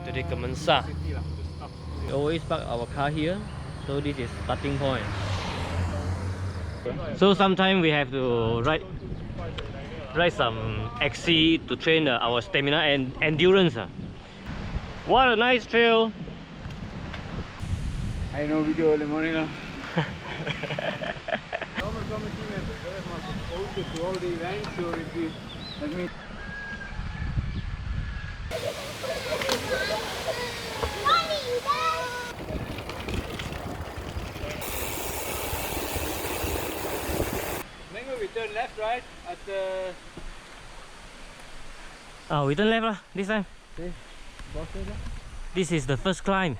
to the Kemansah. We always park our car here, so this is starting point. So sometimes we have to ride some Maxxis to train our stamina and endurance. What a nice trail! I know video early morning now. To all the events, so if you let me. Then we turn left, right at the. Oh, we turn left this time. Okay. This is the first climb.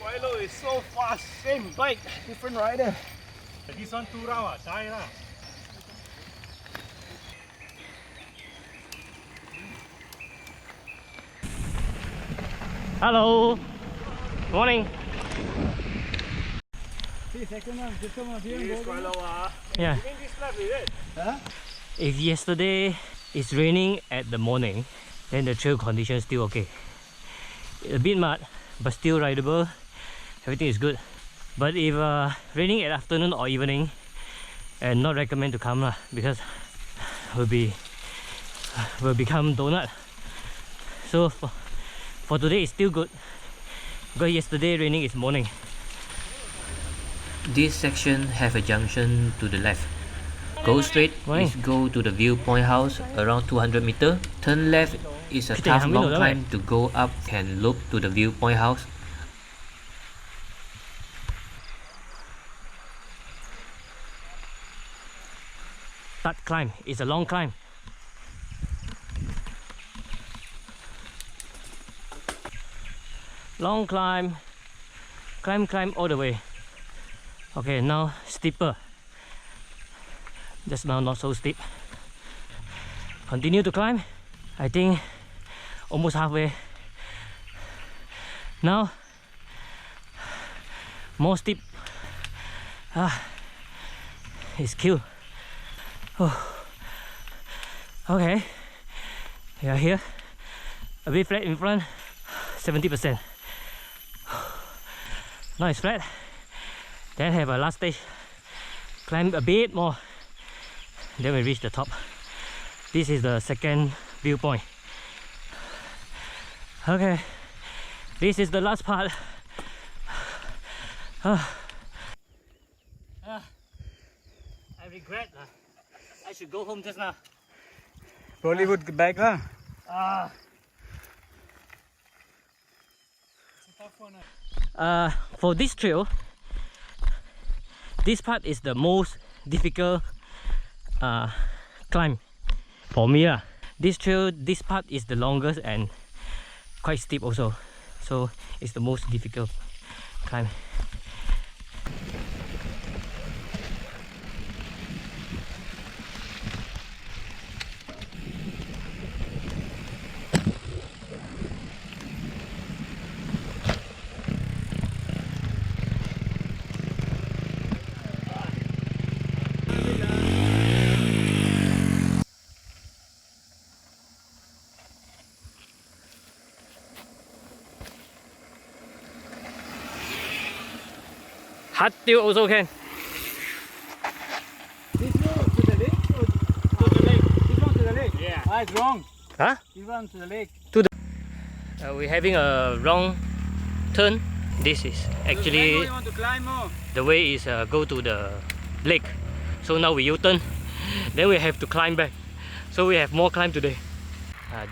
Milo is so fast, same bike, different rider. This one 2 round Jaya lah. Hello. Morning. See, second one, this one here. This quite low Yeah. You think this left is it? Huh? If yesterday it's raining at the morning, then the trail condition is still okay. A bit mud, but still rideable. Everything is good. But if raining at afternoon or evening, and not recommend to come lah, because will become donut. So for today it's still good, because yesterday raining is morning. This section have a junction to the left. Go straight is go to the viewpoint house around 200 meter. Turn left is a tough long climb to go up and loop to the viewpoint house. That climb is a long climb. Long climb, climb all the way. Okay, now steeper. Just now not so steep. Continue to climb. I think almost halfway. Now more steep. It's kill. Oh. Okay, we are here. A bit flat in front, 70%. Now it's flat. Then have a last stage. Climb a bit more. Then we reach the top. This is the second viewpoint. Okay, this is the last part. I regret I should go home just now. Bollywood back lah. For this trail, this part is the most difficult climb for me lah. This trail, this part is the longest and quite steep also, so it's the most difficult climb. Hard still also can. This one to the lake or to the lake? This one to the lake? Yeah. It's wrong. Huh? This one to the lake. We're having a wrong turn. This is actually You want to climb more? the way is go to the lake. So now we U-turn. Then we have to climb back. So we have more climb today.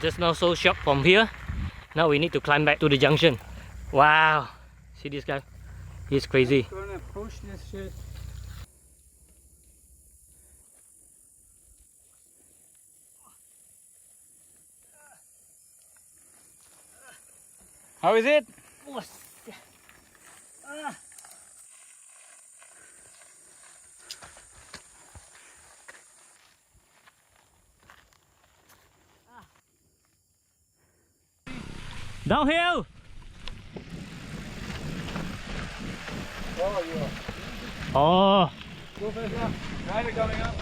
Just now so short from here. Now we need to climb back to the junction. Wow! See this guy? He's crazy. I'm gonna push this shit. How is it? Downhill! Oh, you are. Oh! Go first now. Rider coming up.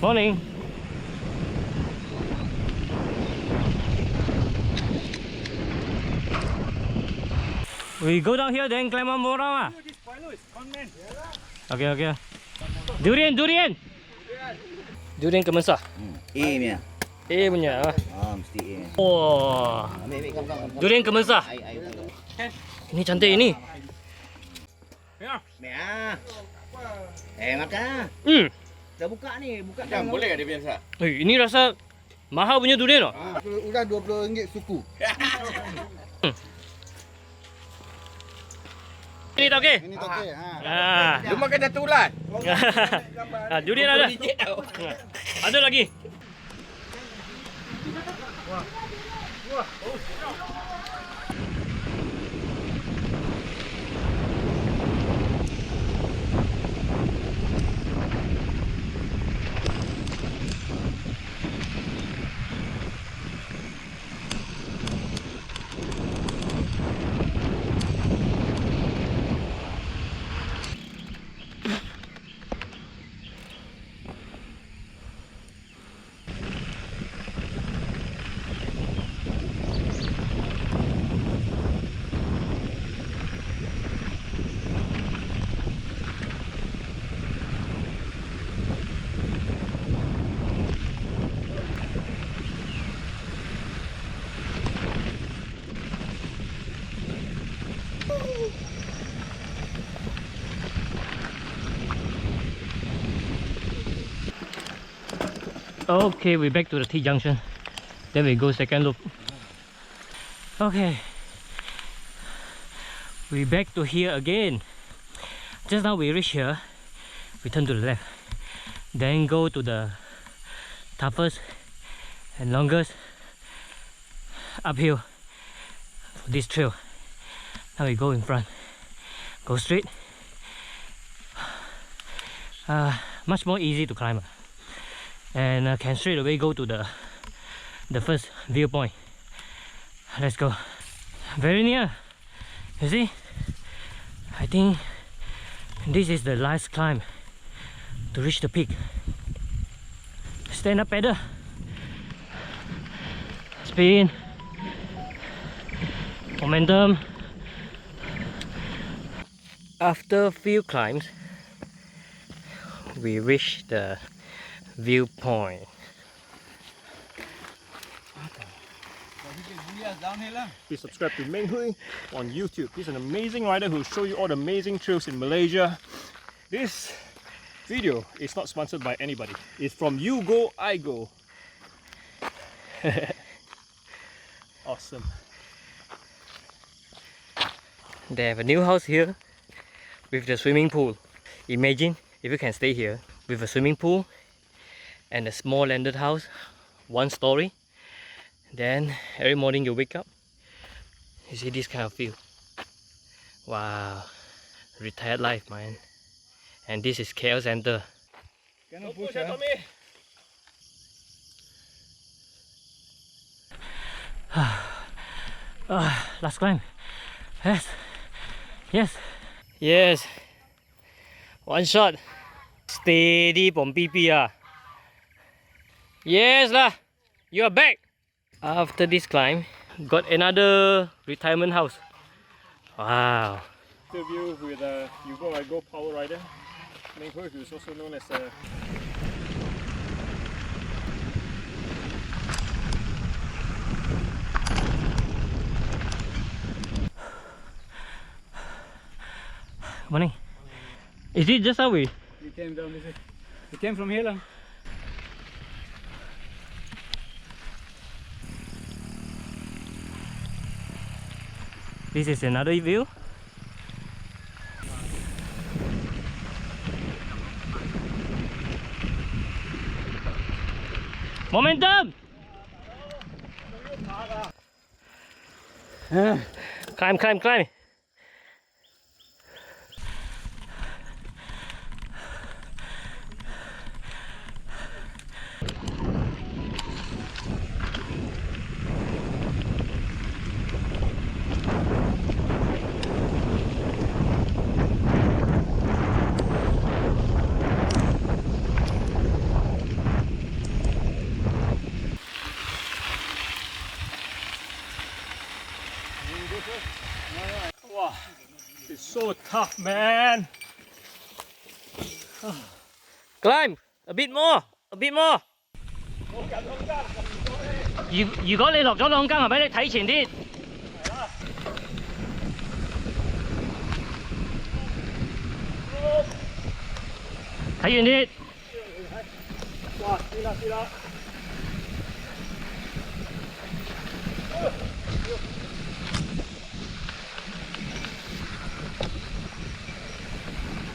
Morning. We go down here, then climb one more round. This pilot is fun, man. Okay, okay. Durian, durian. Durian Kemansah. A punya. A punya. Mesti A. Oh. Ambil, come. Durian Kemansah. Ini cantik ini. Ya. Mea. Makan. Dah buka ni, buka Macam boleh ke dia biasa? Ini rasa mahal punya durian loh. Udah RM20 suku. Ini tak okey? Ini tak okey. Lu makan dah tulan. Durian ada. Ada lagi. Okay, we're back to the T junction. Then we go second loop. Okay, we're back to here again. Just now we reach here, we turn to the left, then go to the toughest and longest uphill for this trail. Now we go in front, go straight. Much more easy to climb, and can straight away go to the first viewpoint. Let's go. Very near, you see. I think this is the last climb to reach the peak. Stand up pedal, spin, momentum. After a few climbs, we reach the viewpoint. Please subscribe to Meng Hui on YouTube. He's an amazing rider who will show you all the amazing trails in Malaysia. This video is not sponsored by anybody. It's from You Go, I Go. Awesome. They have a new house here with the swimming pool. Imagine if you can stay here with a swimming pool and a small landed house, one story. Then every morning you wake up, you see this kind of view. Wow, retired life, man. And this is KL Center. Last climb. Yes, yes, yes. One shot. Steady, bom PP ah. Yes lah, you are back. After this climb, got another retirement house. Wow. Interview with You Go, I Go power rider. Meng Hui, who is also known as Morning. Is it just how we came down this way. We came from here. This is another view. Momentum! Climb, climb, climb. is so tough, man. Climb a bit more, a bit more. 如果你落咗兩更，係咪你睇前啲？睇遠啲。哇，跌啦跌啦！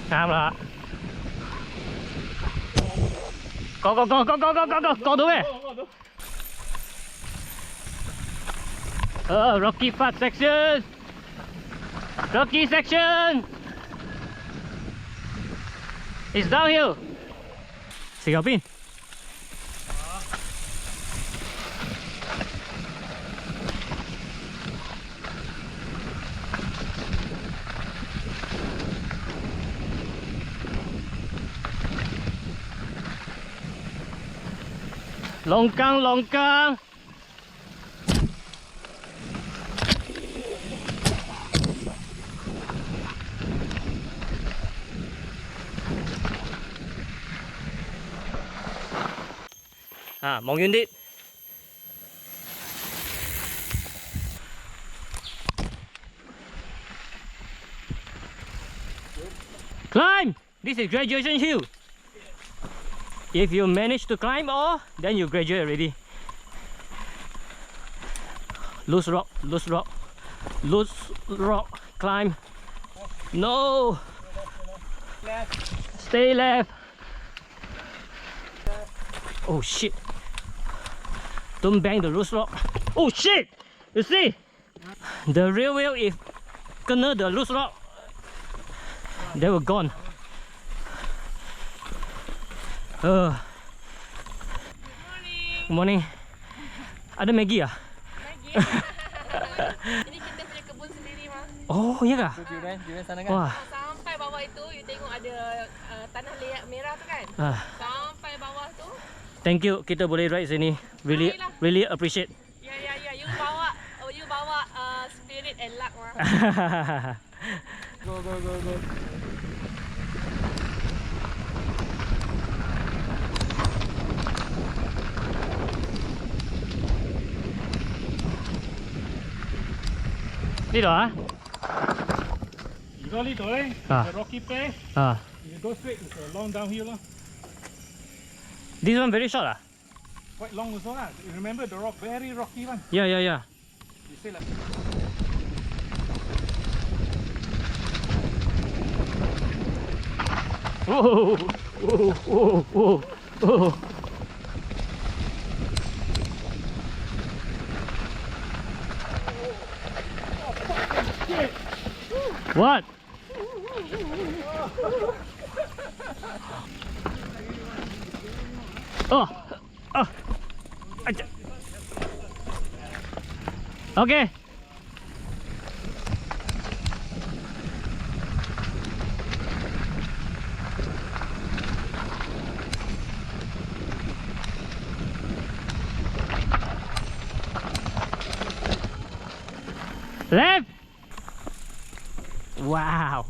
啱啦！過到咩？Rocky part section. Rocky section. It's downhill. 食右邊。龍更。望遠啲。Climb! This is graduation hill. If you manage to climb all, then you graduate already. Loose rock. Climb. No! Stay left. Oh shit! Don't bang the loose rock. Oh shit! You see? The real wheel is kena the loose rock. They were gone. Good morning. Ada Maggie ah? Maggie. Ini kita punya kebun sendiri mah. Oh, iya kah? Durian sana kan. Wah. Sampai bawah itu, you tengok ada tanah liat merah tu kan. Sampai bawah tu. Thank you, kita boleh ride sini. Really appreciate. Ya. You bawa spirit and luck mah. Go. Dito ah? You go dito eh? The rocky place. You go straight, it's a long downhill lah. This one very short ah? Quite long also lah. You remember the rock, very rocky one. Yeah. You say like. Whoa. What? Oh. Okay. Left. Wow.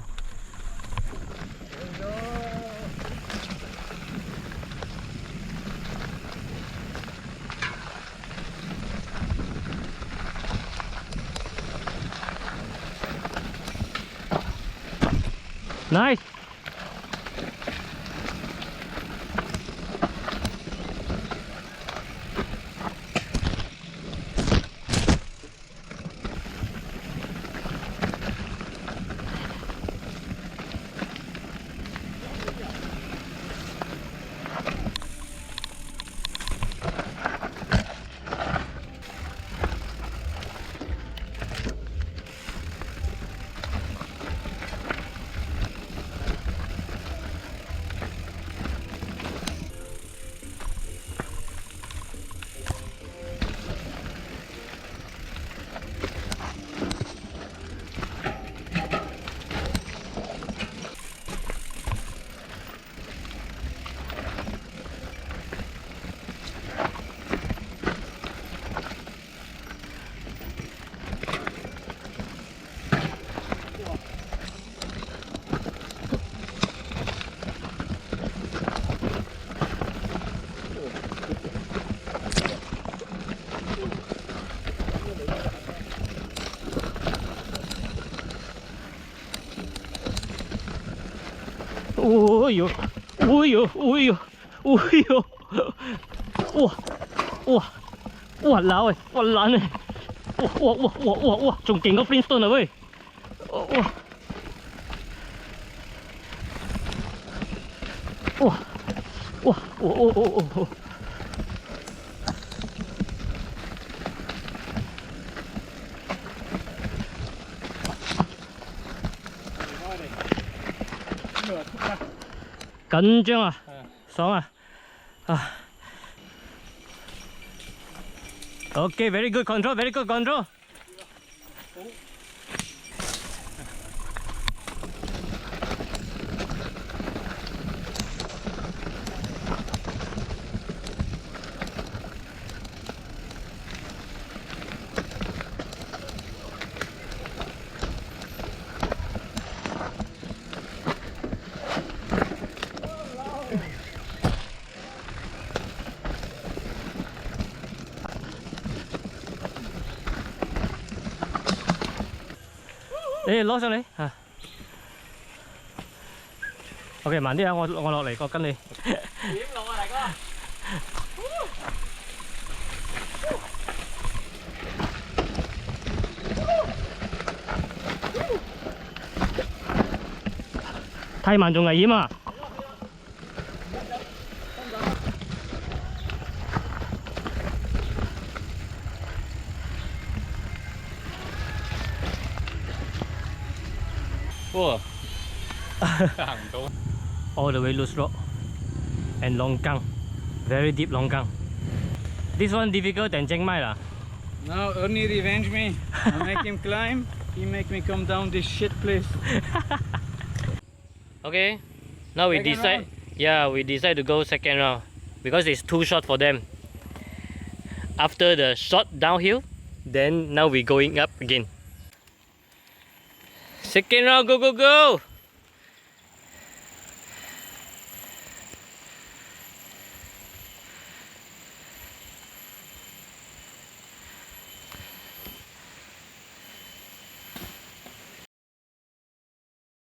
Nice. ôi dồi, ui dồi, ui dồi, ui dồi. Ủa, ủa, ủa lão ơi, ủa lão này. Ủa, ủa, ủa, ủa, ủa, ủa, trông kinh có Flintstone rồi ơi. Ủa, ủa. Ủa, ủa, ủa, ủa, ủa, ủa.緊張啊，爽啊，啊 Okay, very good control, very good control. Ê, lót sang đấy à. Ok, 慢啲啊，我落嚟，我跟你。點落啊，大哥？太慢仲危險啊！哇，行唔到。All the way loose rock and longkang, very deep longkang. This one difficult than Chiang Mai lah. No, only revenge me. I make him climb, he make me come down this shit place. Okay, now we Second decide. round? Yeah, we decide to go second round because it's too short for them. After the short downhill, then now we going up again. Second round, go go go!